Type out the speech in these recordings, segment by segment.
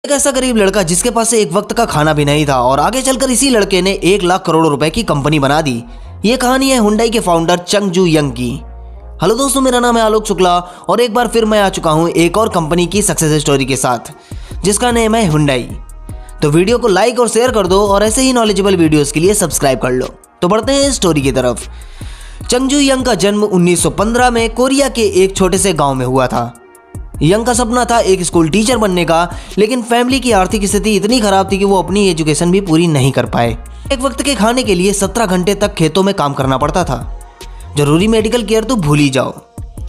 एक ऐसा गरीब लड़का जिसके पास एक वक्त का खाना भी नहीं था और आगे चलकर इसी लड़के ने 1 लाख करोड़ रुपए की कंपनी बना दी। ये कहानी है हुंडई के फाउंडर चंग जू यंग की। हेलो दोस्तों, मेरा नाम है आलोक शुक्ला और एक बार फिर मैं आ चुका हूँ एक और कंपनी की सक्सेस स्टोरी के साथ जिसका नेम है हुंडई। तो वीडियो को लाइक और शेयर कर दो और ऐसे ही नॉलेजेबल वीडियोस के लिए सब्सक्राइब कर लो। तो बढ़ते हैं स्टोरी की तरफ। चंग जू यंग का जन्म 1915 में कोरिया के एक छोटे से गांव में हुआ था। यंग का सपना था एक स्कूल टीचर बनने का, लेकिन फैमिली की आर्थिक स्थिति इतनी खराब थी कि वो अपनी एजुकेशन भी पूरी नहीं कर पाए। एक वक्त के खाने के लिए 17 घंटे तक खेतों में काम करना पड़ता था। जरूरी मेडिकल केयर तो भूल ही जाओ।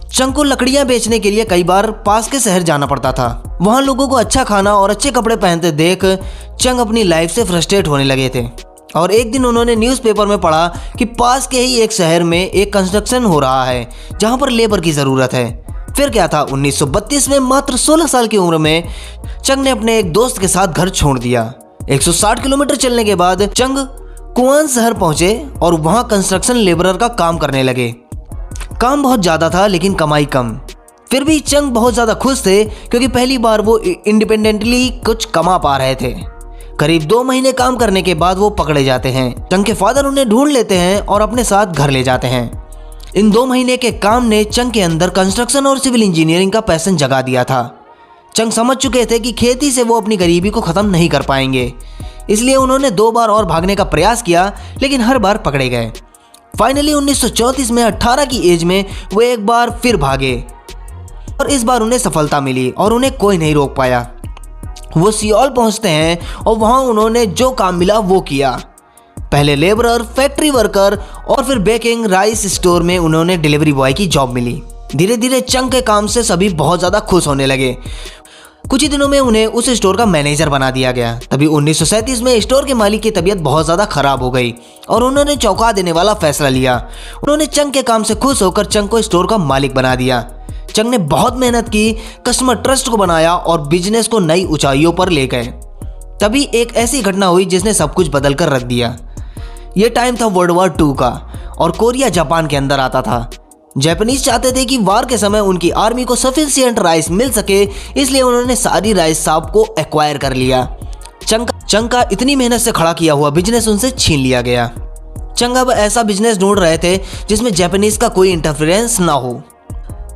चंग को लकड़ियां बेचने के लिए कई बार पास के शहर जाना पड़ता था। वहां लोगों को अच्छा खाना और अच्छे कपड़े पहनते देख चंग अपनी लाइफ से फ्रस्ट्रेट होने लगे थे और एक दिन उन्होंने न्यूज़पेपर में पढ़ा कि पास के ही एक शहर में एक कंस्ट्रक्शन हो रहा है जहां पर लेबर की ज़रूरत है। फिर क्या था, 1932 में मात्र 16 साल की उम्र में चंग ने अपने एक दोस्त के साथ घर छोड़ दिया। 160 किलोमीटर चलने के बाद चंग कुआन शहर पहुंचे और वहां कंस्ट्रक्शन लेबरर का काम करने लगे। काम बहुत ज़्यादा था लेकिन कमाई कम। फिर भी चंग बहुत ज़्यादा खुश थे क्योंकि पहली बार वो इंडिपेंडेंटली कुछ कमा पा रहे थे। करीब 2 महीने काम करने के बाद वो पकड़े जाते हैं। चंग के फादर उन्हें ढूंढ लेते हैं और अपने साथ घर ले जाते हैं। इन 2 महीने के काम ने चंग के अंदर कंस्ट्रक्शन और सिविल इंजीनियरिंग का पैशन जगा दिया था। चंग समझ चुके थे कि खेती से वो अपनी गरीबी को ख़त्म नहीं कर पाएंगे, इसलिए उन्होंने 2 बार और भागने का प्रयास किया लेकिन हर बार पकड़े गए। फाइनली 1934 में 18 की एज में वो एक बार फिर भागे और इस बार उन्हें सफलता मिली और उन्हें कोई नहीं रोक पाया। वो सियोल पहुंचते हैं और वहां उन्होंने जो काम मिला वो किया। पहले लेबरर, फैक्ट्री वर्कर और फिर बेकिंग राइस स्टोर में उन्होंने डिलीवरी बॉय की जॉब मिली। धीरे धीरे चंग के काम से सभी बहुत ज़्यादा खुश होने लगे। कुछ ही दिनों में उन्हें उस स्टोर का मैनेजर बना दिया गया। तभी 1937 में स्टोर के मालिक की तबीयत बहुत ज़्यादा खराब हो गई और उन्होंने चौंका देने वाला फैसला लिया। उन्होंने चंग के काम से खुश होकर चंग को स्टोर का मालिक बना दिया। चंग ने बहुत मेहनत की, कस्टमर ट्रस्ट को बनाया और बिजनेस को नई ऊंचाइयों पर ले गए। तभी एक ऐसी घटना हुई जिसने सब कुछ बदल कर रख दिया। ये टाइम था वर्ल्ड वॉर 2 का और कोरिया जापान के अंदर आता था। जापानीज चाहते थे कि वार के समय उनकी आर्मी को सफिशिएंट राइस मिल सके, इसलिए उन्होंने सारी राइस शॉप को एक्वायर कर लिया। चंग का इतनी मेहनत से खड़ा किया हुआ बिजनेस उनसे छीन लिया गया। चंग अब ऐसा बिजनेस ढूंढ रहे थे जिसमें जापानीज का कोई इंटरफेरेंस ना हो।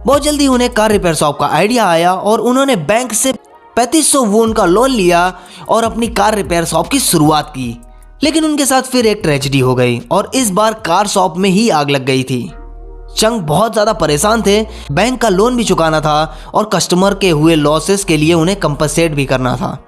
बहुत जल्दी उन्हें कार रिपेयर शॉप का आइडिया आया और उन्होंने बैंक से 3500 वॉन का लोन लिया और अपनी कार रिपेयर शॉप की शुरुआत की। लेकिन उनके साथ फिर एक ट्रेजेडी हो गई और इस बार कार शॉप में ही आग लग गई थी। चंग बहुत ज़्यादा परेशान थे। बैंक का लोन भी चुकाना था और कस्टमर के हुए लॉसेस के लिए उन्हें कंपनसेट भी करना था।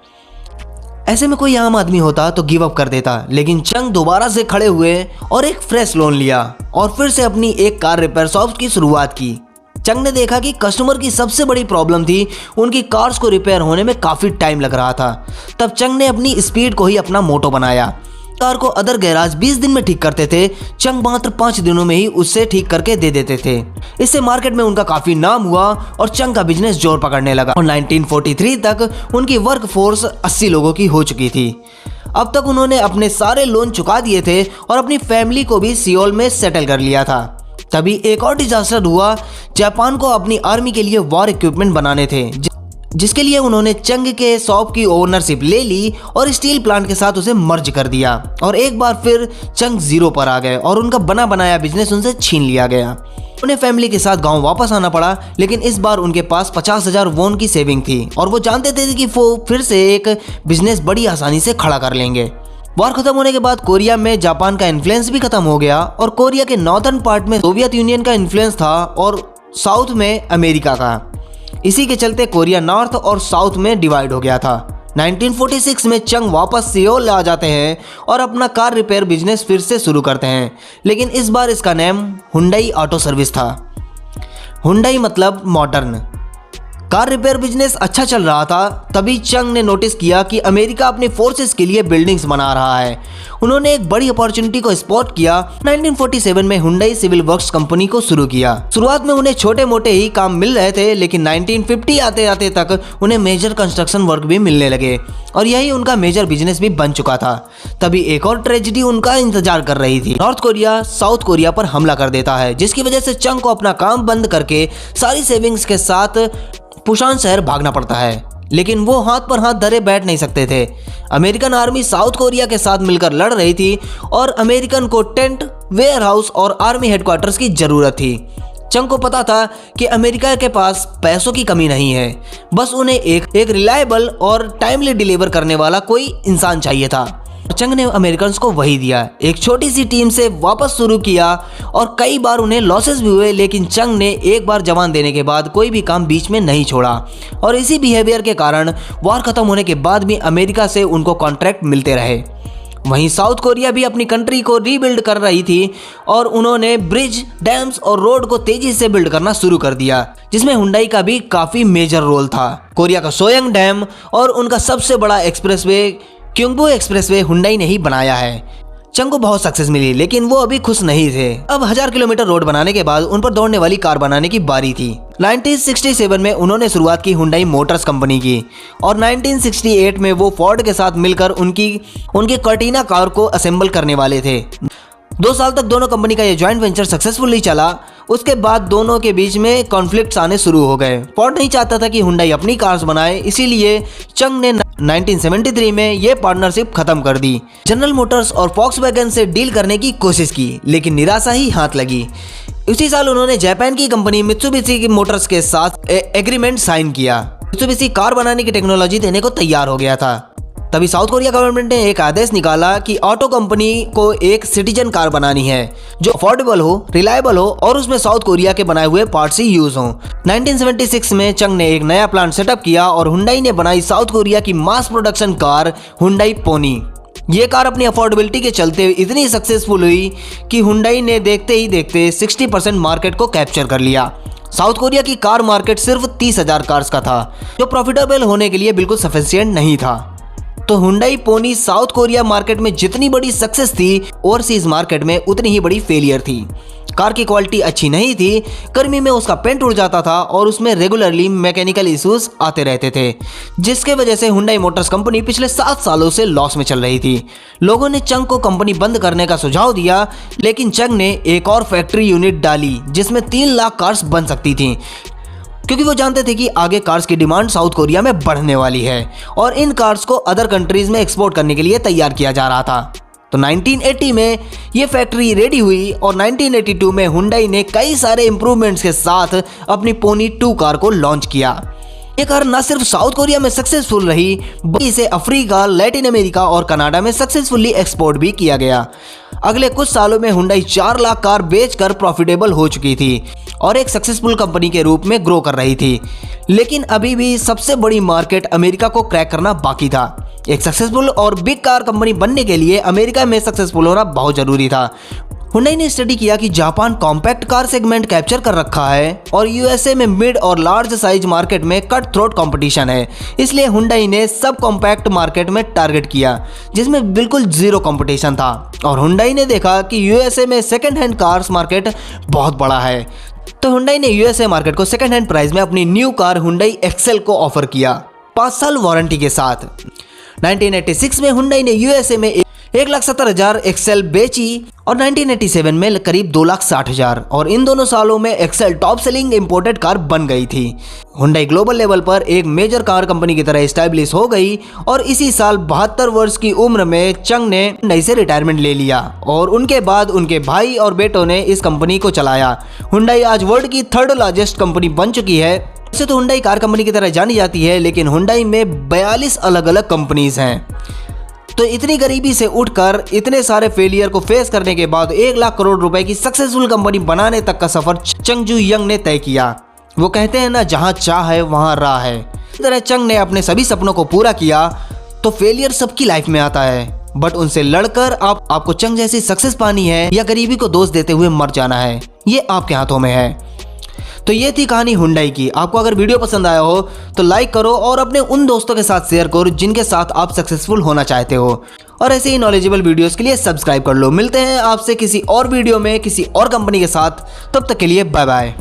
ऐसे में कोई आम आदमी होता तो गिव अप कर देता, लेकिन चंग दोबारा से खड़े हुए और एक फ्रेश लोन लिया और फिर से अपनी एक कार रिपेयर शॉप की शुरुआत की। चंग ने देखा कि कस्टमर की सबसे बड़ी प्रॉब्लम थी उनकी कार्स को रिपेयर होने में काफ़ी टाइम लग रहा था। तब चंग ने अपनी स्पीड को ही अपना मोटो बनाया। कार को अदर गैराज 20 दिन में ठीक करते थे, चंग मात्र 5 दिनों में ही उससे ठीक करके दे देते थे। इससे मार्केट में उनका काफ़ी नाम हुआ और चंग का बिजनेस जोर पकड़ने लगा और 1943 तक उनकी वर्क फोर्स 80 लोगों की हो चुकी थी। अब तक उन्होंने अपने सारे लोन चुका दिए थे और अपनी फैमिली को भी सियोल में सेटल कर लिया था। तभी एक और डिजास्टर हुआ। जापान को अपनी आर्मी के लिए वॉर इक्विपमेंट बनाने थे, जिसके लिए उन्होंने चंग के शॉप की ओनरशिप ले ली और स्टील प्लांट के साथ उसे मर्ज कर दिया और एक बार फिर चंग जीरो पर आ गए और उनका बना बनाया बिजनेस उनसे छीन लिया गया। उन्हें फैमिली के साथ गांव वापस आना पड़ा, लेकिन इस बार उनके पास 50,000 वॉन की सेविंग थी और वो जानते थे कि वो फिर से एक बिजनेस बड़ी आसानी से खड़ा कर लेंगे। वॉर खत्म होने के बाद कोरिया में जापान का इन्फ्लुएंस भी खत्म हो गया और कोरिया के नॉर्दर्न पार्ट में सोवियत यूनियन का इन्फ्लुएंस था और साउथ में अमेरिका का। इसी के चलते कोरिया नॉर्थ और साउथ में डिवाइड हो गया था। 1946 में चंग वापस सियोल आ जाते हैं और अपना कार रिपेयर बिजनेस फिर से शुरू करते हैं, लेकिन इस बार इसका नाम हुंडई ऑटो सर्विस था। हुंडई मतलब मॉडर्न। कार रिपेयर बिजनेस अच्छा चल रहा था। तभी चंग ने नोटिस किया कि अमेरिका अपने फोर्सेस के लिए बिल्डिंग्स बना रहा है। उन्होंने एक बड़ी अपॉर्चुनिटी को स्पॉट किया। 1947 में हुंडई सिविल वर्क्स कंपनी को शुरू किया। शुरुआत में उन्हें छोटे मोटे ही काम मिल रहे थे, लेकिन 1950 आते आते तक उन्हें मेजर कंस्ट्रक्शन वर्क भी मिलने लगे और यही उनका मेजर बिजनेस भी बन चुका था। तभी एक और ट्रेजेडी उनका इंतजार कर रही थी। नॉर्थ कोरिया साउथ कोरिया पर हमला कर देता है, जिसकी वजह से चंग को अपना काम बंद करके सारी सेविंग्स के साथ पुशान शहर भागना पड़ता है। लेकिन वो हाथ पर हाथ धरे बैठ नहीं सकते थे। अमेरिकन आर्मी साउथ कोरिया के साथ मिलकर लड़ रही थी और अमेरिकन को टेंट, वेयर हाउस और आर्मी हेडक्वार्टर्स की जरूरत थी। चंग को पता था कि अमेरिका के पास पैसों की कमी नहीं है, बस उन्हें एक रिलायबल और टाइमली डिलीवर करने वाला कोई इंसान चाहिए था। चंग ने अमेरिकन्स को वही दिया। एक छोटी सी टीम से वापस शुरू किया और कई बार उन्हें लॉसेस भी हुए, लेकिन चंग ने एक बार जवान देने के बाद कोई भी काम बीच में नहीं छोड़ा और इसी बिहेवियर के कारण वॉर खत्म होने के बाद भी अमेरिका से उनको कॉन्ट्रैक्ट मिलते रहे। वहीं साउथ कोरिया भी अपनी कंट्री को रीबिल्ड कर रही थी और उन्होंने ब्रिज, डैम्स और रोड को तेजी से बिल्ड करना शुरू कर दिया, जिसमें हुंडई का भी काफी मेजर रोल था। कोरिया का सोयंग डैम और उनका सबसे बड़ा एक्सप्रेसवे क्योंगबो एक्सप्रेसवे हुंडई ने ही बनाया है। चंग को बहुत सक्सेस मिली, लेकिन वो अभी खुश नहीं थे। अब 1000 किलोमीटर रोड बनाने के बाद उन पर दौड़ने वाली कार बनाने की बारी थी। 1967 में उन्होंने शुरुआत की हुंडई मोटर्स कंपनी की और 1968 में वो फोर्ड के साथ मिलकर उनकी कर्टिना कार को असेंबल करने वाले थे। 2 साल तक दोनों कंपनी का ये जॉइंट वेंचर सक्सेसफुली चला। उसके बाद दोनों के बीच में कॉन्फ्लिक्ट्स आने शुरू हो गए। फोर्ड नहीं चाहता था कि हुंडई अपनी कार्स बनाए, इसीलिए चंग ने 1973 में ये पार्टनरशिप खत्म कर दी। जनरल मोटर्स और फॉक्सवैगन से डील करने की कोशिश की, लेकिन निराशा ही हाथ लगी। उसी साल उन्होंने जापान की कंपनी मित्सुबिशी मोटर्स के साथ एग्रीमेंट साइन किया। मित्सुबिशी कार बनाने की टेक्नोलॉजी देने को तैयार हो गया था। तभी साउथ कोरिया गवर्नमेंट ने एक आदेश निकाला कि ऑटो कंपनी को एक सिटीजन कार बनानी है जो अफोर्डेबल हो, रिलायबल हो और उसमें साउथ कोरिया के बनाए हुए पार्ट्स ही यूज हों। 1976 में चंग ने एक नया प्लांट सेटअप किया और हुंडई ने बनाई साउथ कोरिया की mass production car Hyundai Pony. ये कार अपनी अफोर्डेबिलिटी के चलते इतनी सक्सेसफुल हुई कि हुंडई ने देखते ही देखते 60% मार्केट को कैप्चर कर लिया। साउथ कोरिया की कार मार्केट सिर्फ 30,000 कार्स का था, जो प्रॉफिटेबल होने के लिए बिल्कुल सफिशिएंट नहीं था। तो Hyundai Pony South Korea market में जितनी बड़ी सक्सेस थी, ओवरसीज मार्केट में उतनी ही बड़ी फेलियर थी। कार की क्वालिटी अच्छी नहीं थी, गर्मी में उसका पेंट उड़ जाता था और उसमें रेगुलरली मैकेनिकल इश्यूज आते रहते थे, जिसके वजह से हुंडई मोटर्स कंपनी पिछले 7 सालों से लॉस में चल रही थी। लोगों ने चंग को कंपनी बंद करने का सुझाव दिया, लेकिन चंग ने एक और फैक्ट्री यूनिट डाली जिसमें 3 लाख कार्स बन सकती थी, क्योंकि वो जानते थे कि आगे कार्स की डिमांड साउथ कोरिया में बढ़ने वाली है और इन कार्स को अदर कंट्रीज में एक्सपोर्ट करने के लिए तैयार किया जा रहा था। तो 1980 में ये फैक्ट्री रेडी हुई और 1982 में हुंडई ने कई सारे इंप्रूवमेंट्स के साथ अपनी पोनी 2 कार को लॉन्च किया। ये कार न सिर्फ साउथ कोरिया में सक्सेसफुल रही, बल्कि इसे अफ्रीका, लैटिन अमेरिका और कनाडा में सक्सेसफुली एक्सपोर्ट भी किया गया। अगले कुछ सालों में हुंडई 4 लाख कार बेचकर प्रॉफिटेबल हो चुकी थी और एक सक्सेसफुल कंपनी के रूप में ग्रो कर रही थी। लेकिन अभी भी सबसे बड़ी मार्केट अमेरिका को क्रैक करना बाकी था। एक सक्सेसफुल और बिग कार कंपनी बनने के लिए अमेरिका में सक्सेसफुल होना बहुत जरूरी था। हुंडई ने स्टडी किया कि Japan compact car segment capture कर रखा है और यूएसए में मिड और लार्ज साइज मार्केट में कट थ्रोट कंपटीशन है, इसलिए हुंडई ने सब कॉम्पैक्ट मार्केट में टारगेट किया जिसमें बिल्कुल जीरो कंपटीशन था। और हुंडई ने देखा कि यूएसए में सेकेंड हैंड कार्स मार्केट बहुत बड़ा है, तो हुंडई ने यूएसए मार्केट को सेकेंड हैंड प्राइस में अपनी न्यू कार हुंडई एक्सेल को ऑफर किया 5 साल वारंटी के साथ। 1986 में हुंडई ने यूएसए में 1,70,000 एक्सेल बेची और 1987 में करीब 2,60,000 और इन दोनों सालों में Excel top selling imported car बन गई थी। हुंडई ग्लोबल लेवल पर एक मेजर कार कंपनी की तरह एस्टैब्लिश हो गई और इसी साल 72 वर्ष की उम्र में चंग ने हुंडई से रिटायरमेंट ले लिया और उनके बाद उनके भाई और बेटों ने इस कंपनी को चलाया। हुंडई आज वर्ल्ड की 3rd लार्जेस्ट कंपनी बन चुकी है। वैसे तो हुंडई कार कंपनी की तरह जानी जाती है, लेकिन हुंडई में 42 अलग अलग कंपनीज हैं। तो इतनी गरीबी से उठकर इतने सारे फेलियर को फेस करने के बाद 1 लाख करोड़ रुपए की सक्सेसफुल कंपनी बनाने तक का सफर चंग जू यंग ने तय किया। वो कहते हैं ना, जहां चाह है वहां राह है। इस तरह चंग ने अपने सभी सपनों को पूरा किया। तो फेलियर सबकी लाइफ में आता है, बट उनसे लड़कर आपको चंग जैसी सक्सेस पानी है या गरीबी को दोष देते हुए मर जाना है, ये आपके हाथों में है। तो ये थी कहानी हुंडई की। आपको अगर वीडियो पसंद आया हो तो लाइक करो और अपने उन दोस्तों के साथ शेयर करो जिनके साथ आप सक्सेसफुल होना चाहते हो। और ऐसे ही नॉलेजेबल वीडियोस के लिए सब्सक्राइब कर लो। मिलते हैं आपसे किसी और वीडियो में किसी और कंपनी के साथ। तब तक के लिए बाय बाय।